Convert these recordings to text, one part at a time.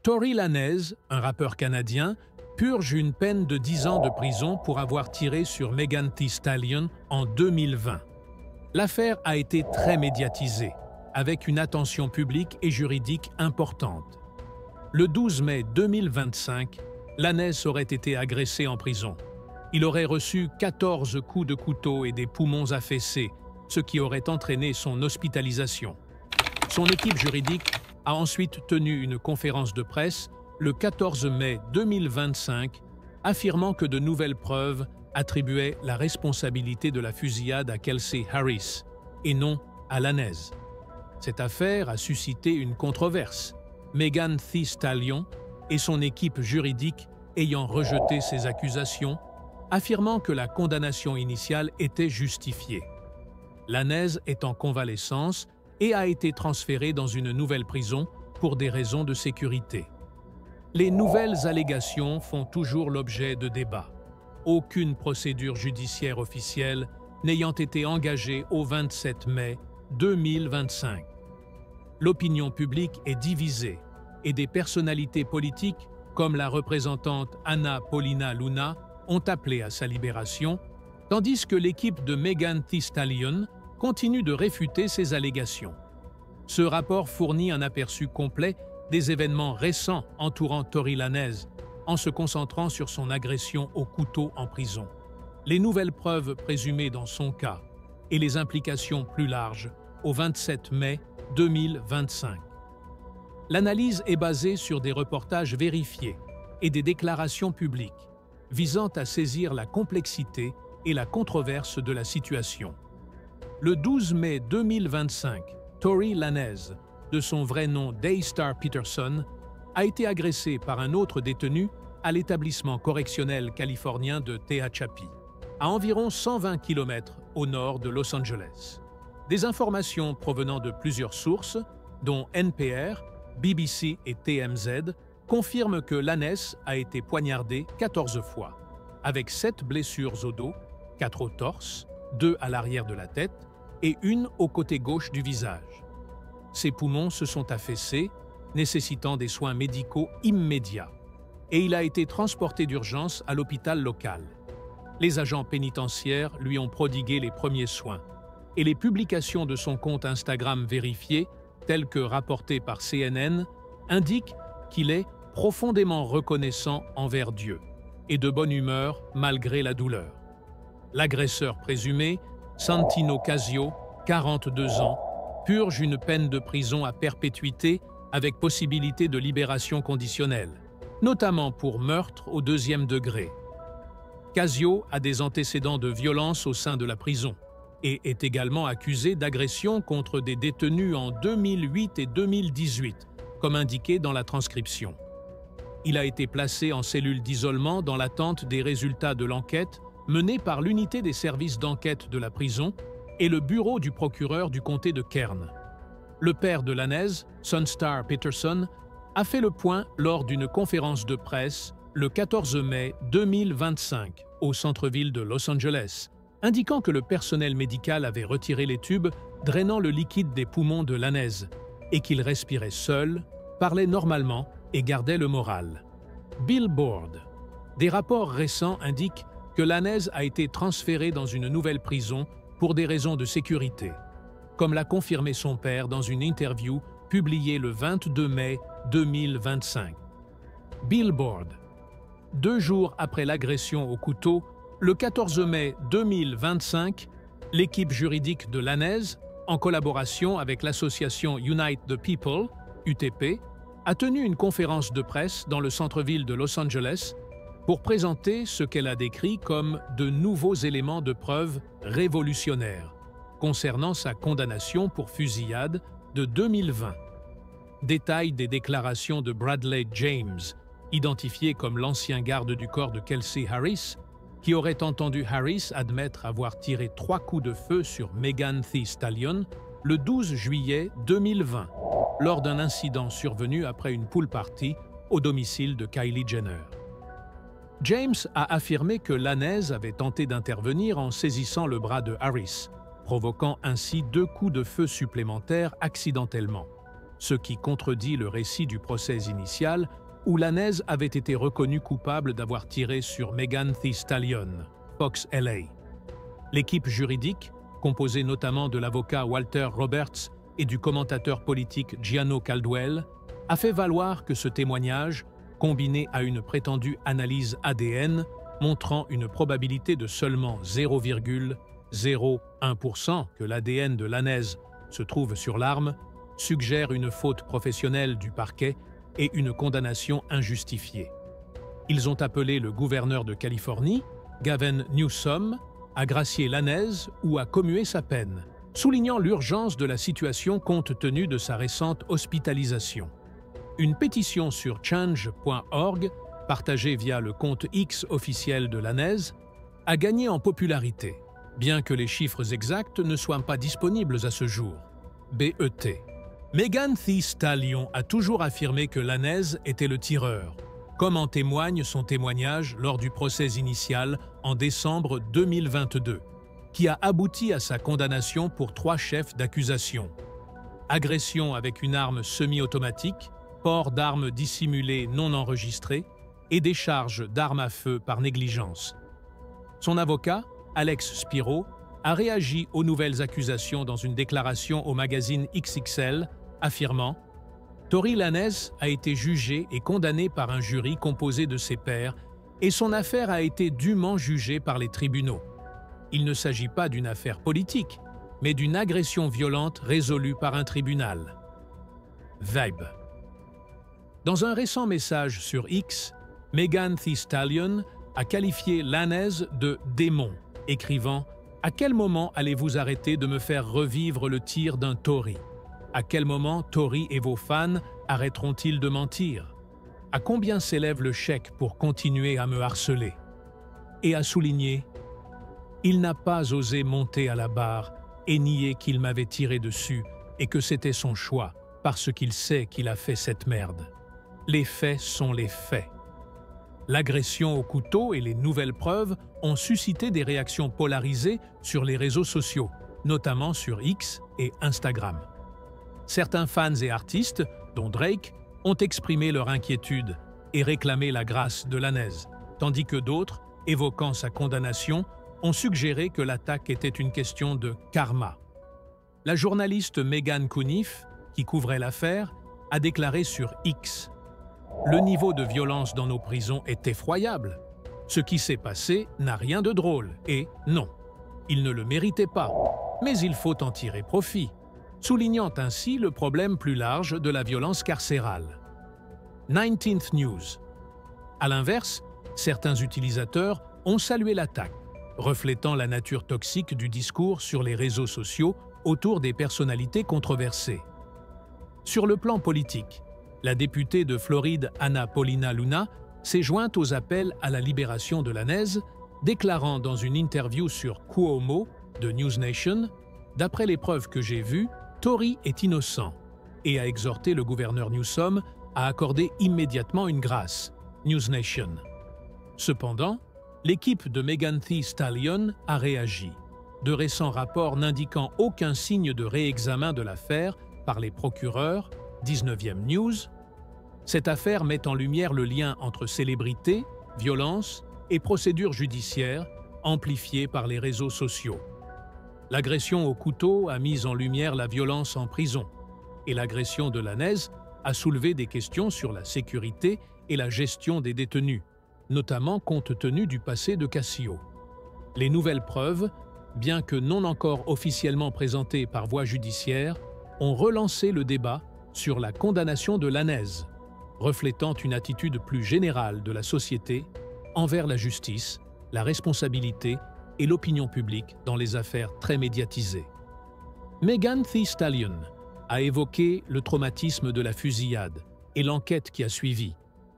Tory Lanez, un rappeur canadien, purge une peine de 10 ans de prison pour avoir tiré sur Megan Thee Stallion en 2020. L'affaire a été très médiatisée, avec une attention publique et juridique importante. Le 12 mai 2025, Lanez aurait été agressé en prison. Il aurait reçu 14 coups de couteau et des poumons affaissés, ce qui aurait entraîné son hospitalisation. Son équipe juridique a ensuite tenu une conférence de presse le 14 mai 2025, affirmant que de nouvelles preuves attribuaient la responsabilité de la fusillade à Kelsey Harris et non à Lanez. Cette affaire a suscité une controverse, Megan Thee Stallion et son équipe juridique ayant rejeté ces accusations, affirmant que la condamnation initiale était justifiée. Lanez est en convalescence et a été transféré dans une nouvelle prison pour des raisons de sécurité. Les nouvelles allégations font toujours l'objet de débats. Aucune procédure judiciaire officielle n'ayant été engagée au 27 mai 2025. L'opinion publique est divisée et des personnalités politiques comme la représentante Anna Paulina Luna ont appelé à sa libération, tandis que l'équipe de Megan Thee Stallion continue de réfuter ces allégations. Ce rapport fournit un aperçu complet des événements récents entourant Tory Lanez, en se concentrant sur son agression au couteau en prison, les nouvelles preuves présumées dans son cas et les implications plus larges au 27 mai 2025. L'analyse est basée sur des reportages vérifiés et des déclarations publiques, visant à saisir la complexité et la controverse de la situation. Le 12 mai 2025, Tory Lanez, de son vrai nom Daystar Peterson, a été agressé par un autre détenu à l'établissement correctionnel californien de Tehachapi, à environ 120 km au nord de Los Angeles. Des informations provenant de plusieurs sources, dont NPR, BBC et TMZ, confirment que Lanez a été poignardé 14 fois, avec 7 blessures au dos, 4 au torse, 2 à l'arrière de la tête et 1 au côté gauche du visage. Ses poumons se sont affaissés, nécessitant des soins médicaux immédiats, et il a été transporté d'urgence à l'hôpital local. Les agents pénitentiaires lui ont prodigué les premiers soins, et les publications de son compte Instagram vérifié, telles que rapportées par CNN, indiquent qu'il est profondément reconnaissant envers Dieu et de bonne humeur malgré la douleur. L'agresseur présumé, Santino Casio, 42 ans, purge une peine de prison à perpétuité avec possibilité de libération conditionnelle, notamment pour meurtre au 2e degré. Casio a des antécédents de violence au sein de la prison et est également accusé d'agression contre des détenus en 2008 et 2018, comme indiqué dans la transcription. Il a été placé en cellule d'isolement dans l'attente des résultats de l'enquête menée par l'unité des services d'enquête de la prison et le bureau du procureur du comté de Kern. Le père de Lanez, Sunstar Peterson, a fait le point lors d'une conférence de presse le 14 mai 2025 au centre-ville de Los Angeles, indiquant que le personnel médical avait retiré les tubes drainant le liquide des poumons de Lanez et qu'il respirait seul, parlait normalement et gardait le moral. Billboard. Des rapports récents indiquent que Lanez a été transféré dans une nouvelle prison pour des raisons de sécurité, comme l'a confirmé son père dans une interview publiée le 22 mai 2025. Billboard. 2 jours après l'agression au couteau, le 14 mai 2025, l'équipe juridique de Lanez, en collaboration avec l'association Unite the People, UTP, a tenu une conférence de presse dans le centre-ville de Los Angeles pour présenter ce qu'elle a décrit comme de nouveaux éléments de preuve révolutionnaires concernant sa condamnation pour fusillade de 2020. Détail des déclarations de Bradley James, identifié comme l'ancien garde du corps de Kelsey Harris, qui aurait entendu Harris admettre avoir tiré 3 coups de feu sur Megan Thee Stallion le 12 juillet 2020, lors d'un incident survenu après une pool party au domicile de Kylie Jenner. James a affirmé que Lanez avait tenté d'intervenir en saisissant le bras de Harris, provoquant ainsi 2 coups de feu supplémentaires accidentellement. ce qui contredit le récit du procès initial où Lanez avait été reconnu coupable d'avoir tiré sur Megan Thee Stallion, Fox LA. L'équipe juridique, composée notamment de l'avocat Walter Roberts et du commentateur politique Gianno Caldwell, a fait valoir que ce témoignage, combiné à une prétendue analyse ADN montrant une probabilité de seulement 0,01% que l'ADN de Lanez se trouve sur l'arme, suggère une faute professionnelle du parquet et une condamnation injustifiée. Ils ont appelé le gouverneur de Californie, Gavin Newsom, à gracier Lanez ou à commuer sa peine, soulignant l'urgence de la situation compte tenu de sa récente hospitalisation. Une pétition sur change.org, partagée via le compte X officiel de Lanez, a gagné en popularité, bien que les chiffres exacts ne soient pas disponibles à ce jour. BET. Megan Thee Stallion a toujours affirmé que Lanez était le tireur, comme en témoigne son témoignage lors du procès initial en décembre 2022, qui a abouti à sa condamnation pour 3 chefs d'accusation. Agression avec une arme semi-automatique, port d'armes dissimulées non enregistrées et décharge d'armes à feu par négligence. Son avocat, Alex Spiro, a réagi aux nouvelles accusations dans une déclaration au magazine XXL, affirmant « Tory Lanez a été jugé et condamné par un jury composé de ses pairs et son affaire a été dûment jugée par les tribunaux. Il ne s'agit pas d'une affaire politique, mais d'une agression violente résolue par un tribunal. » Vibe. Dans un récent message sur X, Megan Thee Stallion a qualifié Lanez de « démon », écrivant « À quel moment allez-vous arrêter de me faire revivre le tir d'un Tory ? À quel moment Tory et vos fans arrêteront-ils de mentir ? À combien s'élève le chèque pour continuer à me harceler ?» Et a souligné « Il n'a pas osé monter à la barre et nier qu'il m'avait tiré dessus et que c'était son choix parce qu'il sait qu'il a fait cette merde. Les faits sont les faits. » L'agression au couteau et les nouvelles preuves ont suscité des réactions polarisées sur les réseaux sociaux, notamment sur X et Instagram. Certains fans et artistes, dont Drake, ont exprimé leur inquiétude et réclamé la grâce de Lanez, tandis que d'autres, évoquant sa condamnation, ont suggéré que l'attaque était une question de karma. La journaliste Megan Cuniff, qui couvrait l'affaire, a déclaré sur X « Le niveau de violence dans nos prisons est effroyable. Ce qui s'est passé n'a rien de drôle et non, il ne le méritait pas, mais il faut en tirer profit. » soulignant ainsi le problème plus large de la violence carcérale. 19th News. À l'inverse, certains utilisateurs ont salué l'attaque, reflétant la nature toxique du discours sur les réseaux sociaux autour des personnalités controversées. Sur le plan politique, la députée de Floride Anna Paulina Luna s'est jointe aux appels à la libération de Lanez, déclarant dans une interview sur Cuomo de News Nation « D'après les preuves que j'ai vues, Tory est innocent » et a exhorté le gouverneur Newsom à accorder immédiatement une grâce. News Nation. Cependant, l'équipe de Megan Thee Stallion a réagi, de récents rapports n'indiquant aucun signe de réexamen de l'affaire par les procureurs. 19e News. Cette affaire met en lumière le lien entre célébrité, violence et procédure judiciaire amplifiée par les réseaux sociaux. L'agression au couteau a mis en lumière la violence en prison et l'agression de Lanez a soulevé des questions sur la sécurité et la gestion des détenus, notamment compte tenu du passé de Cascio. Les nouvelles preuves, bien que non encore officiellement présentées par voie judiciaire, ont relancé le débat sur la condamnation de Lanez, reflétant une attitude plus générale de la société envers la justice, la responsabilité et l'opinion publique dans les affaires très médiatisées. Megan Thee Stallion a évoqué le traumatisme de la fusillade et l'enquête qui a suivi,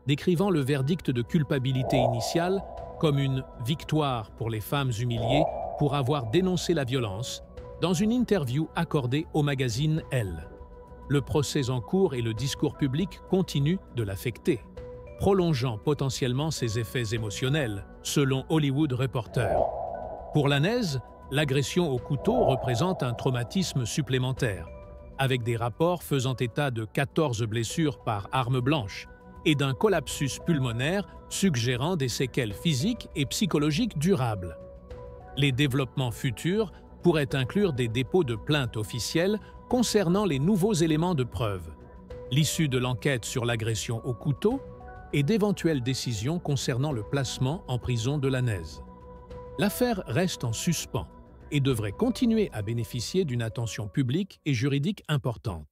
décrivant le verdict de culpabilité initial comme une victoire pour les femmes humiliées pour avoir dénoncé la violence dans une interview accordée au magazine Elle. Le procès en cours et le discours public continuent de l'affecter, prolongeant potentiellement ses effets émotionnels, selon Hollywood Reporter. Pour Lanez, l'agression au couteau représente un traumatisme supplémentaire, avec des rapports faisant état de 14 blessures par arme blanche et d'un collapsus pulmonaire suggérant des séquelles physiques et psychologiques durables. Les développements futurs pourraient inclure des dépôts de plaintes officielles concernant les nouveaux éléments de preuve, l'issue de l'enquête sur l'agression au couteau et d'éventuelles décisions concernant le placement en prison de Lanez. L'affaire reste en suspens et devrait continuer à bénéficier d'une attention publique et juridique importante.